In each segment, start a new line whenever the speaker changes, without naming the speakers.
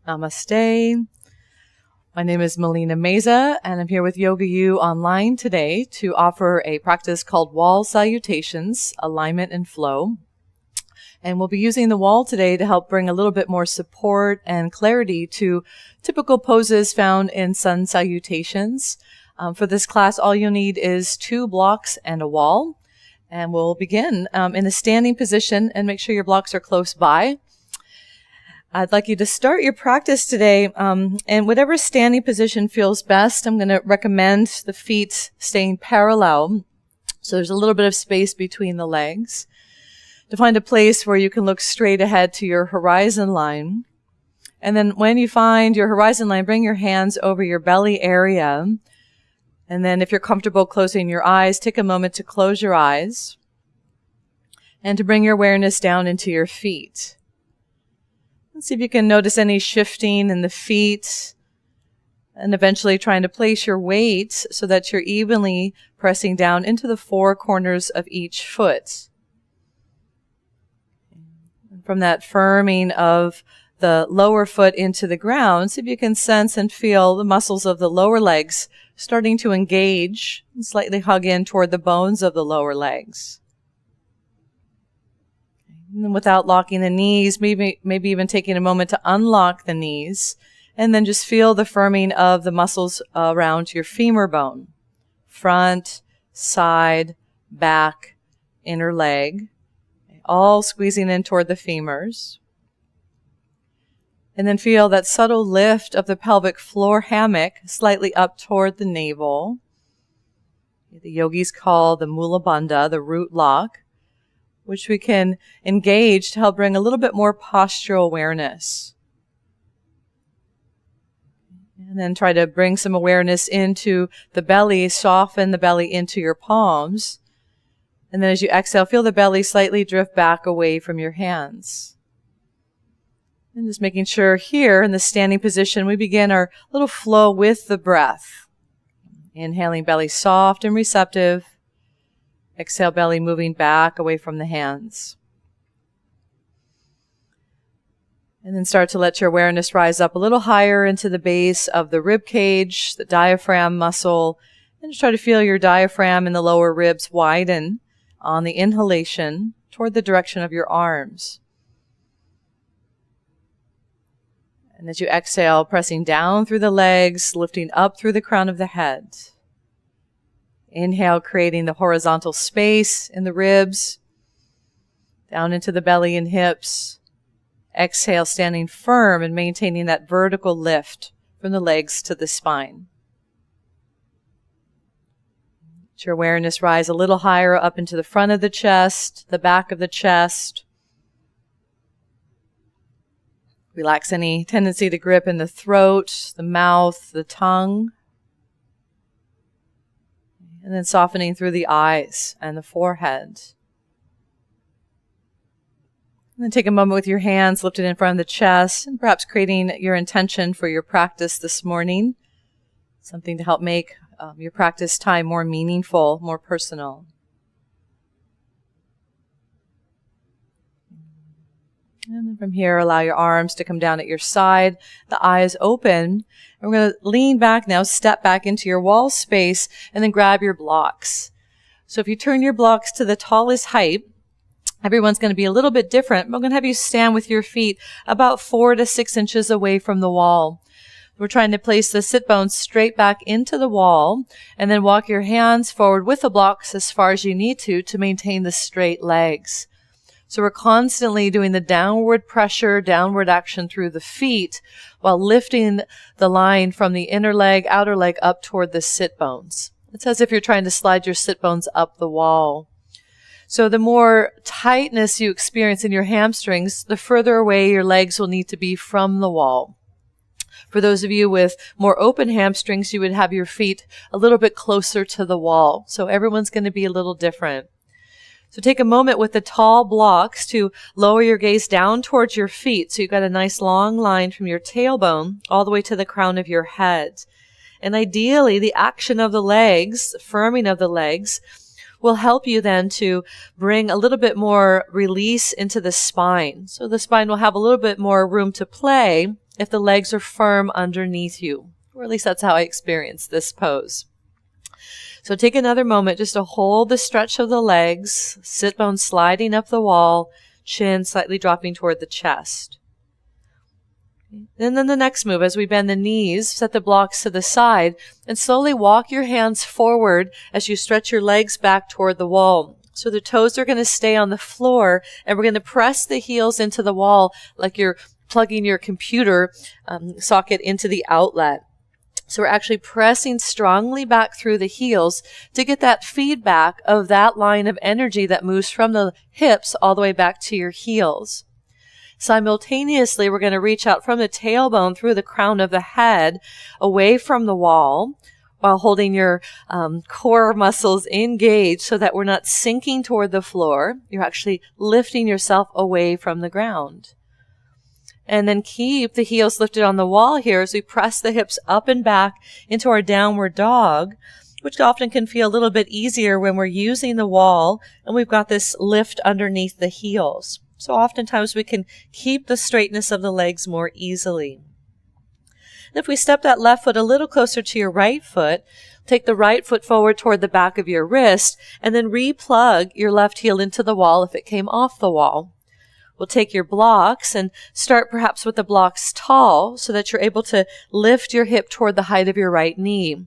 Namaste. My name is Melina Meza, and I'm here with Yoga U online today to offer a practice called Wall Salutations, Alignment and Flow. And we'll be using the wall today to help bring a little bit more support and clarity to typical poses found in Sun Salutations. For this class, all you'll need is 2 blocks and a wall. And we'll begin in a standing position and make sure your blocks are close by. I'd like you to start your practice today in whatever standing position feels best. I'm going to recommend the feet staying parallel, so there's a little bit of space between the legs. To find a place where you can look straight ahead to your horizon line. And then when you find your horizon line, bring your hands over your belly area. And then if you're comfortable closing your eyes, take a moment to close your eyes and to bring your awareness down into your feet. Let's see if you can notice any shifting in the feet, and eventually trying to place your weight so that you're evenly pressing down into the 4 corners of each foot. And from that firming of the lower foot into the ground, see if you can sense and feel the muscles of the lower legs starting to engage and slightly hug in toward the bones of the lower legs. And without locking the knees, maybe even taking a moment to unlock the knees, and then just feel the firming of the muscles around your femur bone. Front, side, back, inner leg, all squeezing in toward the femurs. And then feel that subtle lift of the pelvic floor hammock slightly up toward the navel. The yogis call the Mula Bandha, the root lock, which we can engage to help bring a little bit more postural awareness. And then try to bring some awareness into the belly, soften the belly into your palms. And then as you exhale, feel the belly slightly drift back away from your hands. And just making sure here in the standing position, we begin our little flow with the breath. Inhaling, belly soft and receptive. Exhale, belly moving back away from the hands. And then start to let your awareness rise up a little higher into the base of the rib cage, the diaphragm muscle, and just try to feel your diaphragm and the lower ribs widen on the inhalation toward the direction of your arms. And as you exhale, pressing down through the legs, lifting up through the crown of the head. Inhale, creating the horizontal space in the ribs, down into the belly and hips. Exhale, standing firm and maintaining that vertical lift from the legs to the spine. Let your awareness rise a little higher up into the front of the chest, the back of the chest. Relax any tendency to grip in the throat, the mouth, the tongue. And then softening through the eyes and the forehead. And then take a moment with your hands lifted in front of the chest and perhaps creating your intention for your practice this morning. Something to help make your practice time more meaningful, more personal. And then from here, allow your arms to come down at your side, the eyes open. And we're going to lean back now, step back into your wall space, and then grab your blocks. So if you turn your blocks to the tallest height, everyone's going to be a little bit different. We're going to have you stand with your feet about 4 to 6 inches away from the wall. We're trying to place the sit bones straight back into the wall, and then walk your hands forward with the blocks as far as you need to maintain the straight legs. So we're constantly doing the downward pressure, downward action through the feet while lifting the line from the inner leg, outer leg up toward the sit bones. It's as if you're trying to slide your sit bones up the wall. So the more tightness you experience in your hamstrings, the further away your legs will need to be from the wall. For those of you with more open hamstrings, you would have your feet a little bit closer to the wall. So everyone's going to be a little different. So take a moment with the tall blocks to lower your gaze down towards your feet. So you've got a nice long line from your tailbone all the way to the crown of your head. And ideally, the action of the legs, the firming of the legs, will help you then to bring a little bit more release into the spine. So the spine will have a little bit more room to play if the legs are firm underneath you, or at least that's how I experience this pose. So take another moment just to hold the stretch of the legs, sit bones sliding up the wall, chin slightly dropping toward the chest. And then the next move, as we bend the knees, set the blocks to the side and slowly walk your hands forward as you stretch your legs back toward the wall. So the toes are going to stay on the floor, and we're going to press the heels into the wall like you're plugging your computer socket into the outlet. So we're actually pressing strongly back through the heels to get that feedback of that line of energy that moves from the hips all the way back to your heels. Simultaneously, we're going to reach out from the tailbone through the crown of the head away from the wall while holding your core muscles engaged so that we're not sinking toward the floor. You're actually lifting yourself away from the ground. And then keep the heels lifted on the wall here as we press the hips up and back into our downward dog, which often can feel a little bit easier when we're using the wall and we've got this lift underneath the heels. So oftentimes we can keep the straightness of the legs more easily. And if we step that left foot a little closer to your right foot, take the right foot forward toward the back of your wrist, and then re-plug your left heel into the wall if it came off the wall. We'll take your blocks and start perhaps with the blocks tall so that you're able to lift your hip toward the height of your right knee.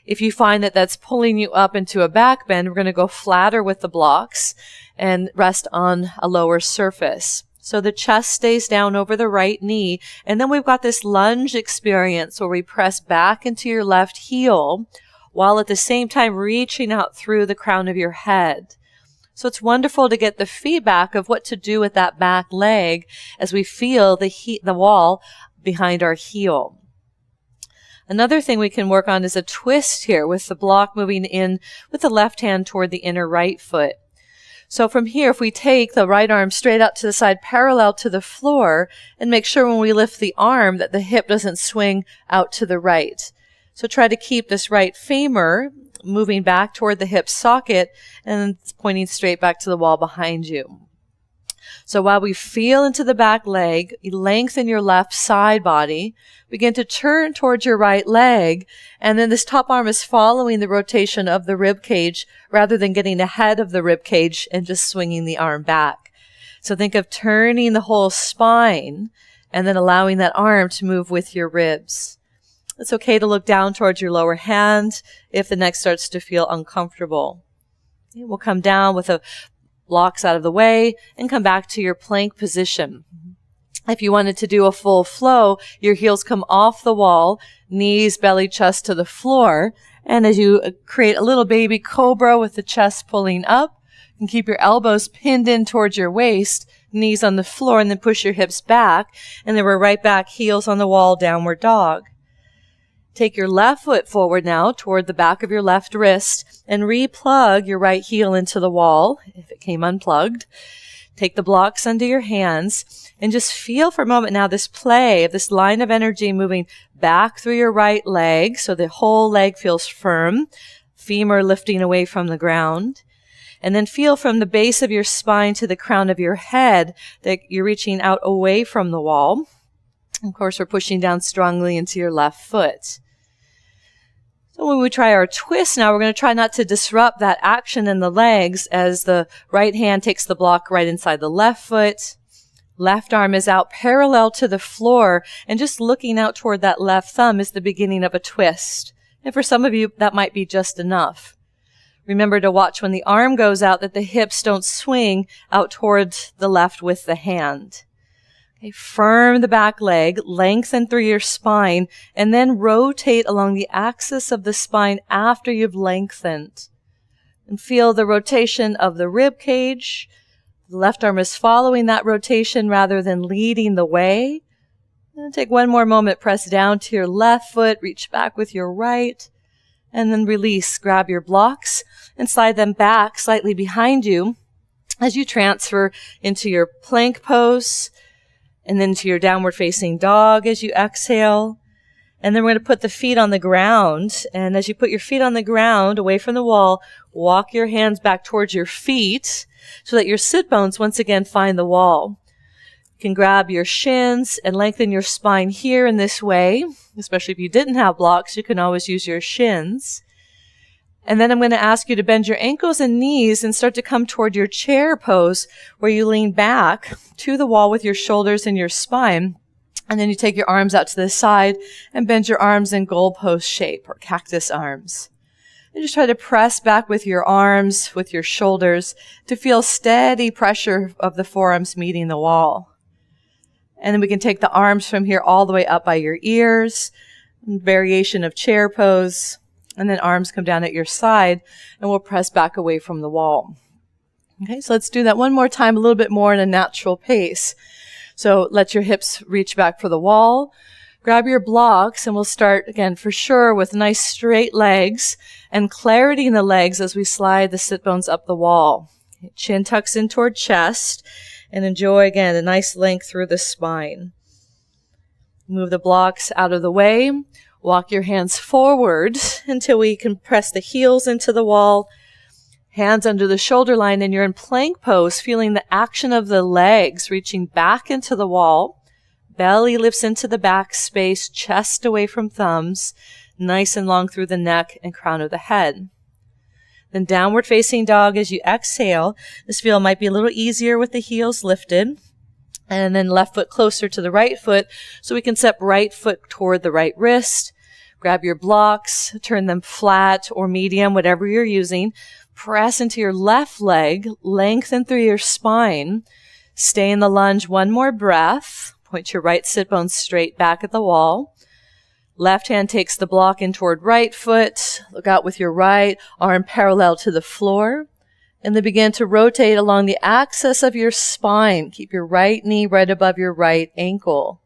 If you find that that's pulling you up into a back bend, we're going to go flatter with the blocks and rest on a lower surface. So the chest stays down over the right knee, and then we've got this lunge experience where we press back into your left heel while at the same time reaching out through the crown of your head. So it's wonderful to get the feedback of what to do with that back leg as we feel the wall behind our heel. Another thing we can work on is a twist here with the block moving in with the left hand toward the inner right foot. So from here, if we take the right arm straight out to the side parallel to the floor and make sure when we lift the arm that the hip doesn't swing out to the right. So try to keep this right femur moving back toward the hip socket and pointing straight back to the wall behind you. So while we feel into the back leg, you lengthen your left side body, begin to turn towards your right leg, and then this top arm is following the rotation of the rib cage rather than getting ahead of the rib cage and just swinging the arm back. So think of turning the whole spine and then allowing that arm to move with your ribs. It's okay to look down towards your lower hand if the neck starts to feel uncomfortable. We'll come down with the blocks out of the way and come back to your plank position. If you wanted to do a full flow, your heels come off the wall, knees, belly, chest to the floor. And as you create a little baby cobra with the chest pulling up, you can keep your elbows pinned in towards your waist, knees on the floor, and then push your hips back. And then we're right back, heels on the wall, downward dog. Take your left foot forward now toward the back of your left wrist and re-plug your right heel into the wall if it came unplugged. Take the blocks under your hands and just feel for a moment now this play of this line of energy moving back through your right leg so the whole leg feels firm, femur lifting away from the ground. And then feel from the base of your spine to the crown of your head that you're reaching out away from the wall. Of course, we're pushing down strongly into your left foot. So when we try our twist now, we're going to try not to disrupt that action in the legs as the right hand takes the block right inside the left foot. Left arm is out parallel to the floor, and just looking out toward that left thumb is the beginning of a twist. And for some of you, that might be just enough. Remember to watch when the arm goes out that the hips don't swing out toward the left with the hand. Okay, firm the back leg, lengthen through your spine, and then rotate along the axis of the spine after you've lengthened. And feel the rotation of the rib cage. The left arm is following that rotation rather than leading the way. And take one more moment, press down to your left foot, reach back with your right, and then release. Grab your blocks and slide them back slightly behind you as you transfer into your plank pose, and then to your downward facing dog as you exhale. And then we're going to put the feet on the ground. And as you put your feet on the ground away from the wall, walk your hands back towards your feet so that your sit bones once again find the wall. You can grab your shins and lengthen your spine here in this way. Especially if you didn't have blocks, you can always use your shins. And then I'm going to ask you to bend your ankles and knees and start to come toward your chair pose where you lean back to the wall with your shoulders and your spine. And then you take your arms out to the side and bend your arms in goalpost shape or cactus arms. And just try to press back with your arms, with your shoulders to feel steady pressure of the forearms meeting the wall. And then we can take the arms from here all the way up by your ears, variation of chair pose. And then arms come down at your side, and we'll press back away from the wall. Okay, so let's do that one more time, a little bit more in a natural pace. So let your hips reach back for the wall. Grab your blocks, and we'll start, again, for sure, with nice straight legs and clarity in the legs as we slide the sit bones up the wall. Chin tucks in toward chest, and enjoy, again, a nice length through the spine. Move the blocks out of the way. Walk your hands forward until we can press the heels into the wall. Hands under the shoulder line, and you're in plank pose, feeling the action of the legs reaching back into the wall. Belly lifts into the back space, chest away from thumbs, nice and long through the neck and crown of the head. Then downward facing dog as you exhale. This feel might be a little easier with the heels lifted. And then left foot closer to the right foot, so we can step right foot toward the right wrist. Grab your blocks, turn them flat or medium, whatever you're using. Press into your left leg, lengthen through your spine. Stay in the lunge one more breath. Point your right sit bone straight back at the wall. Left hand takes the block in toward right foot. Look out with your right arm parallel to the floor. And then begin to rotate along the axis of your spine. Keep your right knee right above your right ankle.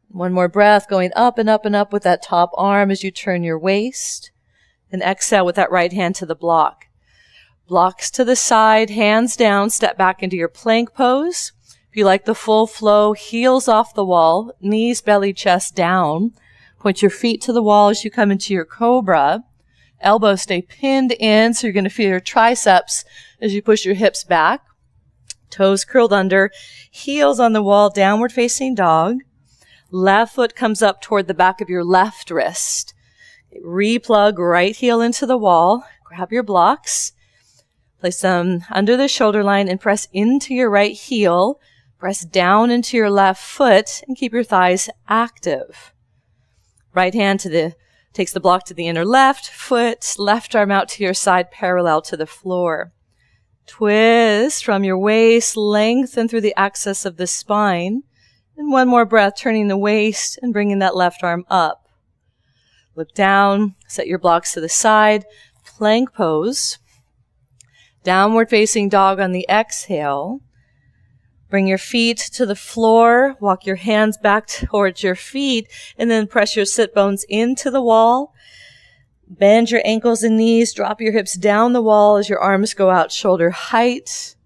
One more breath, going up and up and up with that top arm as you turn your waist. And exhale with that right hand to the block. Blocks to the side, hands down, step back into your plank pose. If you like the full flow, heels off the wall, knees, belly, chest down. Point your feet to the wall as you come into your cobra. Elbows stay pinned in, so you're going to feel your triceps as you push your hips back. Toes curled under, heels on the wall, downward facing dog. Left foot comes up toward the back of your left wrist. Replug right heel into the wall. Grab your blocks. Place them under the shoulder line and press into your right heel. Press down into your left foot and keep your thighs active. Right hand takes the block to the inner left foot. Left arm out to your side parallel to the floor. Twist from your waist, lengthen through the axis of the spine. And one more breath, turning the waist and bringing that left arm up. Look down, set your blocks to the side, plank pose. Downward facing dog on the exhale. Bring your feet to the floor, walk your hands back towards your feet, and then press your sit bones into the wall. Bend your ankles and knees, drop your hips down the wall as your arms go out shoulder height.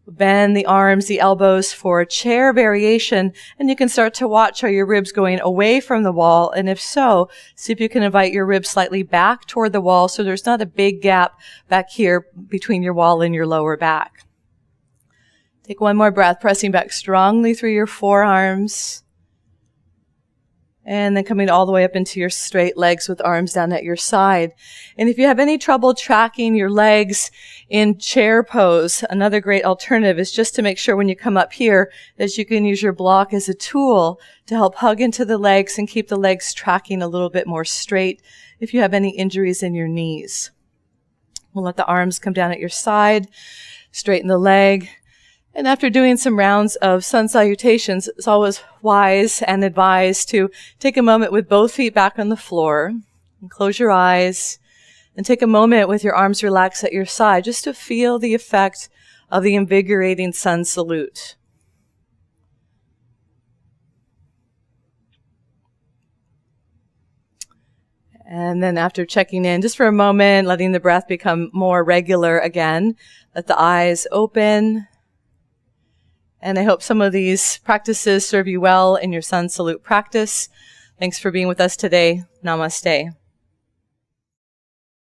Bend the arms, the elbows for a chair variation, and you can start to watch how your ribs going away from the wall, and if so, see if you can invite your ribs slightly back toward the wall so there's not a big gap back here between your wall and your lower back. Take one more breath, pressing back strongly through your forearms, and then coming all the way up into your straight legs with arms down at your side. And if you have any trouble tracking your legs in chair pose, another great alternative is just to make sure when you come up here that you can use your block as a tool to help hug into the legs and keep the legs tracking a little bit more straight if you have any injuries in your knees. We'll let the arms come down at your side, straighten the leg. And after doing some rounds of Sun Salutations, it's always wise and advised to take a moment with both feet back on the floor and close your eyes and take a moment with your arms relaxed at your side just to feel the effect of the invigorating Sun Salute. And then after checking in just for a moment, letting the breath become more regular again, let the eyes open. And I hope some of these practices serve you well in your Sun Salute practice. Thanks for being with us today. Namaste.